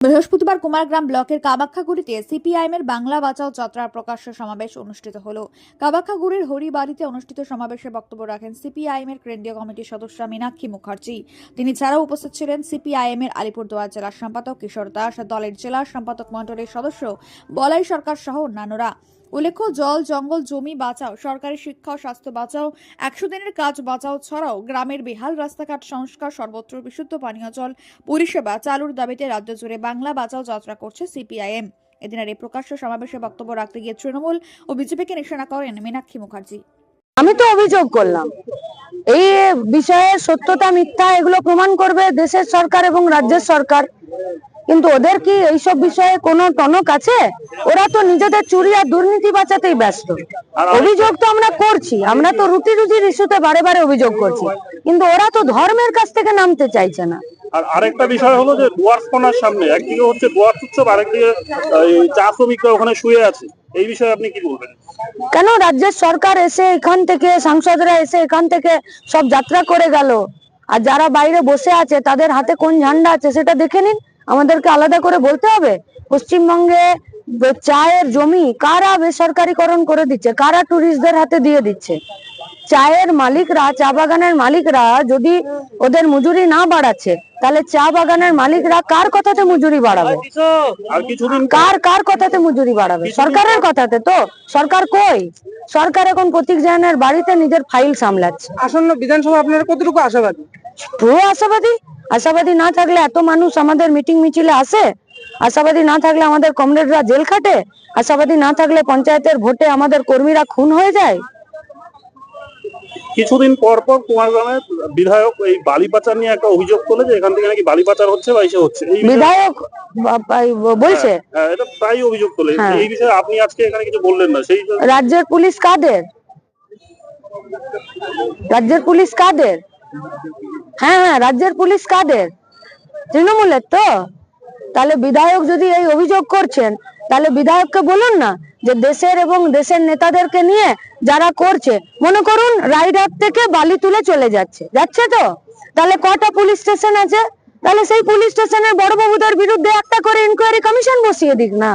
বৃহস্পতিবার কুমারগ্রাম ব্লকের কামাখ্যাগুড়িতে সিপিআইএমের বাংলা বাঁচাও যাত্রার প্রকাশ্য সমাবেশ অনুষ্ঠিত হলো। কামাখ্যাগুড়ির হরিবাড়িতে অনুষ্ঠিত সমাবেশে বক্তব্য রাখেন সিপিআইএমের কেন্দ্রীয় কমিটির সদস্য মীনাক্ষী মুখার্জি। তিনি ছাড়াও উপস্থিত ছিলেন সিপিআইএমের আলিপুরদুয়ার জেলা সম্পাদক কিশোর দাস, দলের জেলা সম্পাদক মণ্ডলীর সদস্য বলাই সরকার সহ অন্যান্যরা। উল্লেখ্য, জল, জঙ্গল, জমি বাঁচাও, সরকারি শিক্ষা ও স্বাস্থ্য বাঁচাও, 100 দিনের কাজ বাঁচাও ছাড়াও গ্রামের বেহাল রাস্তাঘাট সংস্কার, সর্বত্র বিশুদ্ধ পানীয় জল পরিষেবা চালুর দাবিতে রাজ্য জুড়ে বাংলা বাঁচাও যাত্রা করছে সিপিআইএম। এদিনের এই প্রকাশ্য সমাবেশে বক্তব্য রাখতে গিয়ে তৃণমূল ও বিজেপিকে নিশানা করেন মীনাক্ষী মুখার্জি। আমি তো অভিযোগ করলাম, এই বিষয়ে সত্যতা মিথ্যা এগুলো প্রমাণ করবে দেশের সরকার এবং রাজ্যের সরকার, কিন্তু ওদের কি এইসব বিষয়ে কোনো টনক আছে? ওরা তো নিজেদের চুরি আর দুর্নীতি বাঁচাতেই ব্যস্ত। অভিযোগ তো আমরা করছি, আমরা তো রুটি রুজির ইস্যুতে বারে বারে অভিযোগ করছি, কিন্তু ওরা তো ধর্মের কাছ থেকে নামতে চাইছে না। আর আরেকটা বিষয় হলো যে ডুয়ার্সকোনার সামনে একদিকে হচ্ছে ডুয়ার্স উৎসব, আরেকদিকে চা শ্রমিকরা ওখানে শুয়ে আছে, এই বিষয়ে আপনি কি বলবেন? কেন রাজ্যের সরকার এসে এখান থেকে, সাংসদরা এসে এখান থেকে সব যাত্রা করে গেল, আর যারা বাইরে বসে আছে তাদের হাতে কোন ঝান্ডা আছে সেটা দেখে নিন। আমাদেরকে আলাদা করে বলতে হবে? পশ্চিমবঙ্গে চায়ের জমি কারা বেসরকারীকরণ করে দিচ্ছে, কারা টুরিস্টদের হাতে দিয়ে দিচ্ছে? চায়ের মালিকরা, চা বাগানের মালিকরা যদি ওদের মজুরি না বাড়াচ্ছে, তাহলে চা বাগানের মালিকরা কার কথাতে মজুরি বাড়াবে? কার কথাতে মজুরি বাড়াবে? সরকারের কথাতে। তো সরকার কই? সরকার এখন প্রতীক জাহানের বাড়িতে নিজের ফাইল সামলাচ্ছে। আসন্ন বিধানসভা আপনারা কতটুকু আশাবাদী? পুরো আশাবাদী। আশাবাদী না থাকলে এত মানুষ আমাদের মিটিং মিছিলে আসে? আশাবাদী না থাকলে আমাদের কমরেডরা জেল খাটে? আশাবাদী না থাকলে পঞ্চায়েতের ভোটে আমাদের কর্মীরা খুন হয়ে যায়? কিছুদিন পর পর কুমারগ্রামে বিধায়ক এই বালি পাচার নিয়ে একটা অভিযোগ করলে যে এখান থেকে নাকি বালি পাচার হচ্ছে বা এসে হচ্ছে, বিধায়ক বলছে। এটা প্রায় অভিযোগ তোলে। এই বিষয়ে আপনি আজকে এখানে কিছু বললেন না। সেই রাজ্যের পুলিশ কাদের? রাজ্যের পুলিশ কাদের? হ্যাঁ, রাজ্যের পুলিশ কাদের? তৃণমূলের তো। তাহলে বিধায়ক যদি এই অভিযোগ করছেন, তাহলে বিধায়ককে বলুন না যে দেশের এবং দেশের নেতাদেরকে নিয়ে যারা করছে, মনে করুন রায়ডার থেকে বালি তুলে চলে যাচ্ছে তো, তাহলে কটা পুলিশ স্টেশন আছে? তাহলে সেই পুলিশ স্টেশনের বড় বাবুদের বিরুদ্ধে একটা করে ইনকোয়ারি কমিশন বসিয়ে দিক না,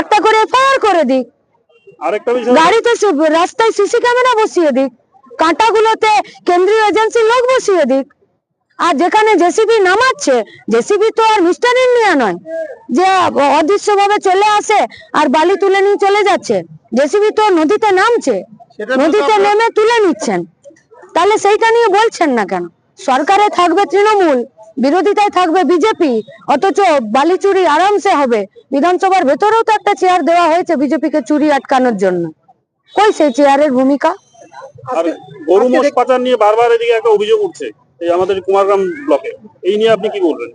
একটা করে এফআইআর করে দিক। আরেকটা বিষয়, গাড়িতে রাস্তায় সিসি ক্যামেরা বসিয়ে দিক, কাঁটাগুলোতে কেন্দ্রীয় এজেন্সির লোক বসিয়ে দিক। আর যেখানে জেসিবি নামাচ্ছে, জেসিবি তো আর মিস্টার ইন্ডিয়া নয় যে অদৃশ্য ভাবে চলে আসে আর বালি তুলে নিয়ে চলে যাচ্ছে। জেসিবি তো নদীতে নামছে, নদীতে নেমে তুলে নিচ্ছেন। তাহলে সেইটা নিয়ে বলছেন না কেন? সরকারে থাকবে তৃণমূল, বিরোধিতায় থাকবে বিজেপি, অথচ বালি চুরি আরামসে হবে। বিধানসভার ভেতরেও তো একটা চেয়ার দেওয়া হয়েছে বিজেপিকে চুরি আটকানোর জন্য। কই সেই চেয়ারের ভূমিকা? আর গরু মোষ পাচার নিয়ে বারবার এদিকে একটা অভিযোগ উঠছে এই আমাদের কুমারগ্রাম ব্লকে, এই নিয়ে আপনি কি বলবেন?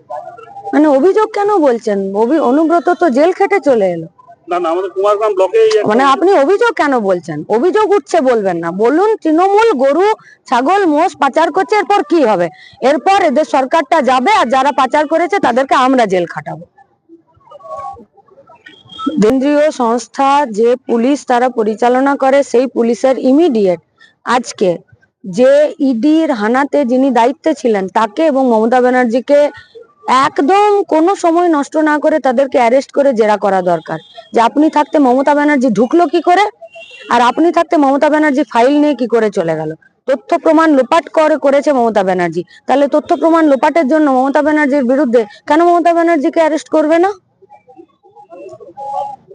মানে অভিযোগ কেন বলছেন? অনুব্রত তো জেল খেটে চলে এলো। না, আমাদের কুমারগ্রাম ব্লকে মানে আপনি অভিযোগ কেন বলছেন? অভিযোগ উঠছে বলবেন না, বলুন তৃণমূল গরু, ছাগল, মোষ পাচার করছে, এরপর কি হবে? এরপর এদের সরকারটা যাবে আর যারা পাচার করেছে তাদেরকে আমরা জেল খাটাবো। কেন্দ্রীয় সংস্থা যে পুলিশ তারা পরিচালনা করে, সেই পুলিশের ইমিডিয়েট আজকে যে ইডির হানাতে যিনি দায়িত্বে ছিলেন তাকে এবং মমতা ব্যানার্জিকে একদম কোনো সময় নষ্ট না করে তাদেরকে অ্যারেস্ট করে জেরা করা দরকার। যে আপনি থাকতে মমতা ব্যানার্জি ঢুকলো কি করে, আর আপনি থাকতে মমতা ব্যানার্জি ফাইল নিয়ে কি করে চলে গেল? তথ্য প্রমাণ লোপাট করেছে মমতা ব্যানার্জি, তাহলে তথ্য প্রমাণ লোপাটের জন্য মমতা ব্যানার্জির বিরুদ্ধে কেন মমতা ব্যানার্জিকে অ্যারেস্ট করবে না?